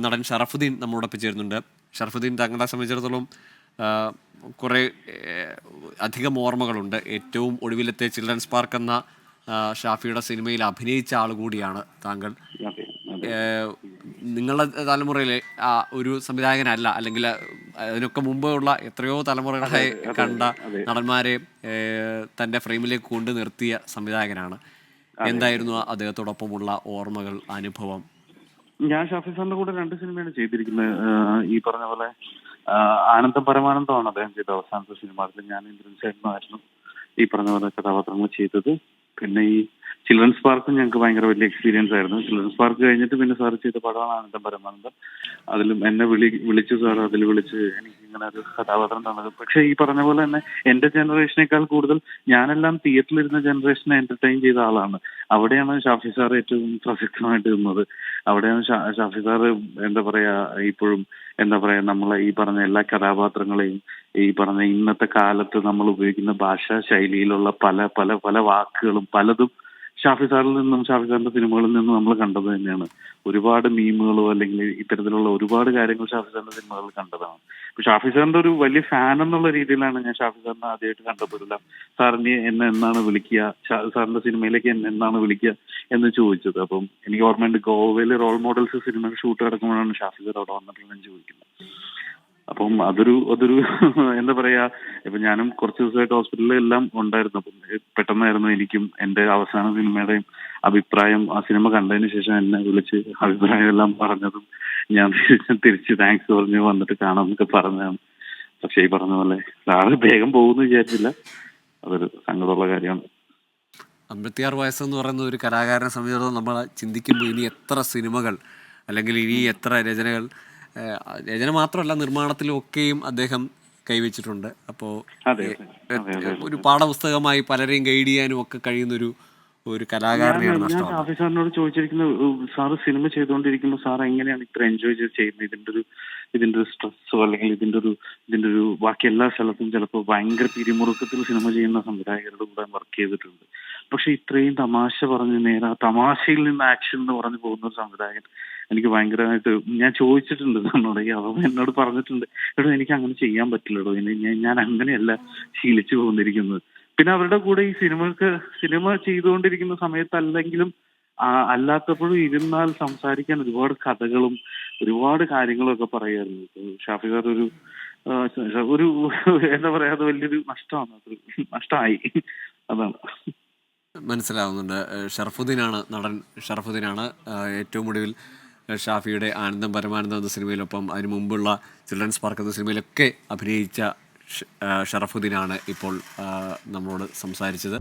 നടൻ ഷറഫുദ്ദീൻ നമ്മളോടൊപ്പം ചേരുന്നുണ്ട്. ഷറഫുദ്ദീൻ, താങ്കളെ സംബന്ധിച്ചിടത്തോളം കുറേ അധികം ഓർമ്മകളുണ്ട്. ഏറ്റവും ഒടുവിലത്തെ ചിൽഡ്രൻസ് പാർക്ക് എന്ന ഷാഫിയുടെ സിനിമയിൽ അഭിനയിച്ച ആൾ കൂടിയാണ് താങ്കൾ. നിങ്ങളുടെ തലമുറയിലെ ഒരു സംവിധായകനല്ല, അല്ലെങ്കിൽ അതിനൊക്കെ മുമ്പുള്ള എത്രയോ തലമുറകളായി കണ്ട നടന്മാരെ തൻ്റെ ഫ്രെയിമിലേക്ക് കൊണ്ടു നിർത്തിയ സംവിധായകനാണ്. എന്തായിരുന്നു അദ്ദേഹത്തോടൊപ്പമുള്ള ഓർമ്മകൾ, അനുഭവം? ഞാൻ ഷാഫി സാറിന്റെ കൂടെ 2 സിനിമയാണ് ചെയ്തിരിക്കുന്നത്. ഈ പറഞ്ഞ പോലെ ആനന്ദം പരമാനന്ദമാണ് അദ്ദേഹം ചെയ്ത അവസാനത്തെ സിനിമ. അതിൽ ഞാൻ ഇന്ദ്രൻസേട്ടനായിരുന്നു ഈ പറഞ്ഞ പോലെ കഥാപാത്രങ്ങൾ ചെയ്തത്. പിന്നെ ഈ ചിൽഡ്രൻസ് പാർക്കും ഞങ്ങൾക്ക് ഭയങ്കര വലിയ എക്സ്പീരിയൻസ് ആയിരുന്നു. ചിൽഡ്രൻസ് പാർക്ക് കഴിഞ്ഞിട്ട് പിന്നെ സാർ ചെയ്ത പടമാണ് ആനന്ദം പരമാനന്ദം. അതിലും എന്നെ വിളിച്ചു സാർ, അതിൽ വിളിച്ച് എനിക്ക് ഇങ്ങനെ ഒരു കഥാപാത്രം തന്നത്. പക്ഷെ ഈ പറഞ്ഞ പോലെ തന്നെ എന്റെ ജനറേഷനേക്കാൾ കൂടുതൽ ഞാനെല്ലാം തിയേറ്ററിലിരുന്ന ജനറേഷനെ എന്റർടൈൻ ചെയ്ത ആളാണ്. അവിടെയാണ് ഷാഫി സാർ ഏറ്റവും പ്രസക്തമായിട്ട് നിന്നത്. അവിടെയാണ് ഷാഫി സാർ എന്താ പറയാ, ഇപ്പോഴും എന്താ പറയാ, നമ്മളെ ഈ പറഞ്ഞ എല്ലാ കഥാപാത്രങ്ങളെയും ഈ പറഞ്ഞ ഇന്നത്തെ കാലത്ത് നമ്മൾ ഉപയോഗിക്കുന്ന ഭാഷാ ശൈലിയിലുള്ള പല പല പല വാക്കുകളും പലതും ഷാഫി സാറിൽ നിന്നും ഷാഫി സാറിന്റെ സിനിമകളിൽ നിന്നും നമ്മൾ കണ്ടത് തന്നെയാണ്. ഒരുപാട് മീമുകളോ അല്ലെങ്കിൽ ഇത്തരത്തിലുള്ള ഒരുപാട് കാര്യങ്ങൾ ഷാഫി സാറിന്റെ സിനിമകളിൽ കണ്ടതാണ്. ഇപ്പൊ ഷാഫി സാറിന്റെ ഒരു വലിയ ഫാൻ എന്നുള്ള രീതിയിലാണ് ഞാൻ ഷാഫി സാറിനെ ആദ്യമായിട്ട് കണ്ടപ്പോഴെല്ലാം സാറിന് എന്നെ എന്നാണ് വിളിക്കുക, സാറിന്റെ സിനിമയിലേക്ക് എന്നെ എന്നാണ് വിളിക്കുക എന്ന് ചോദിച്ചത്. അപ്പം എനിക്ക് ഓർമ്മയുണ്ട്, ഗോവയിലെ റോൾ മോഡൽസ് സിനിമ ഷൂട്ട് നടക്കുമ്പോഴാണ് ഷാഫി സാർ അവിടെ വന്നിട്ടുണ്ടെന്ന് ചോദിക്കുന്നത്. അപ്പം അതൊരു എന്താ പറയാ, ഇപ്പൊ ഞാനും കുറച്ച് ദിവസമായിട്ട് ഹോസ്പിറ്റലിൽ എല്ലാം ഉണ്ടായിരുന്നു. അപ്പം പെട്ടെന്നായിരുന്നു എനിക്കും എന്റെ അവസാന സിനിമയുടെയും അഭിപ്രായം ആ സിനിമ കണ്ടതിന് ശേഷം എന്നെ വിളിച്ച് അഭിപ്രായം എല്ലാം പറഞ്ഞതും ഞാൻ തിരിച്ച് താങ്ക്സ് പറഞ്ഞ് വന്നിട്ട് കാണാമെന്നൊക്കെ പറഞ്ഞതാണ്. പക്ഷെ ഈ പറഞ്ഞ പോലെ ആള് വേഗം പോകുമെന്ന് വിചാരിച്ചില്ല. അതൊരു സങ്കടമുള്ള കാര്യമാണ്. 56 വയസ്സെന്ന് പറയുന്ന ഒരു കലാകാരനെ സംബന്ധിച്ചിടത്തോളം നമ്മൾ ചിന്തിക്കുമ്പോൾ ഇനി എത്ര സിനിമകൾ, അല്ലെങ്കിൽ ഇനി എത്ര രചനകൾ, രചന മാത്രമല്ല നിർമ്മാണത്തിലും ഒക്കെയും അദ്ദേഹം കൈവച്ചിട്ടുണ്ട്. അപ്പോൾ ഒരു പാഠപുസ്തകമായി പലരെയും ഗൈഡ് ചെയ്യാനും ഒക്കെ കഴിയുന്ന ഒരു കലാകാരനെയാണ് ഞാൻ ഷാഫി സാറിനോട് ചോദിച്ചിരിക്കുന്നത്, സാറ് സിനിമ ചെയ്തുകൊണ്ടിരിക്കുമ്പോൾ സാർ എങ്ങനെയാണ് ഇത്ര എൻജോയ് ചെയ്ത് ചെയ്യുന്നത്? ഇതിന്റെ ഒരു സ്ട്രെസ്സോ അല്ലെങ്കിൽ ഇതിന്റെ ഒരു ബാക്കി എല്ലാ സ്ഥലത്തും ചിലപ്പോൾ ഭയങ്കര പിരിമുറുക്കത്തിൽ സിനിമ ചെയ്യുന്ന സംവിധായകരുടെ കൂടെ വർക്ക് ചെയ്തിട്ടുണ്ട്. പക്ഷെ ഇത്രയും തമാശ പറഞ്ഞ് നേരെ തമാശയിൽ നിന്ന് ആക്ഷൻ എന്ന് പറഞ്ഞു പോകുന്ന ഒരു സംവിധായകൻ എനിക്ക് ഭയങ്കരമായിട്ട്, ഞാൻ ചോദിച്ചിട്ടുണ്ട് സാറിനോട്. അവൻ എന്നോട് പറഞ്ഞിട്ടുണ്ട്, എടോ എനിക്ക് അങ്ങനെ ചെയ്യാൻ പറ്റില്ലടോ, ഞാൻ അങ്ങനെയല്ല ശീലിച്ചു പോന്നിരിക്കുന്നത്. പിന്നെ അവരുടെ കൂടെ ഈ സിനിമ ചെയ്തുകൊണ്ടിരിക്കുന്ന സമയത്തല്ലെങ്കിലും അല്ലാത്തപ്പോഴും ഇരുന്നാൽ സംസാരിക്കാൻ ഒരുപാട് കഥകളും ഒരുപാട് കാര്യങ്ങളും ഒക്കെ പറയായിരുന്നു. ഷാഫി സാർ ഒരു എന്താ പറയാ, അത് വലിയൊരു നഷ്ടമാണ്. അത് നഷ്ടമായി. അതാണ് മനസ്സിലാവുന്നുണ്ട്. ഷറഫുദ്ദീനാണ് നടൻ. ഷറഫുദ്ദീനാണ് ഏറ്റവും ഒടുവിൽ ഷാഫിയുടെ ആനന്ദം പരമാനന്ദം എന്ന സിനിമയിലൊപ്പം അതിനു മുമ്പുള്ള ചിൽഡ്രൻസ് പാർക്ക് എന്ന സിനിമയിലൊക്കെ അഭിനയിച്ച ഷറഫുദ്ദീനാണ് ഇപ്പോൾ നമ്മളോട് സംസാരിച്ചത്.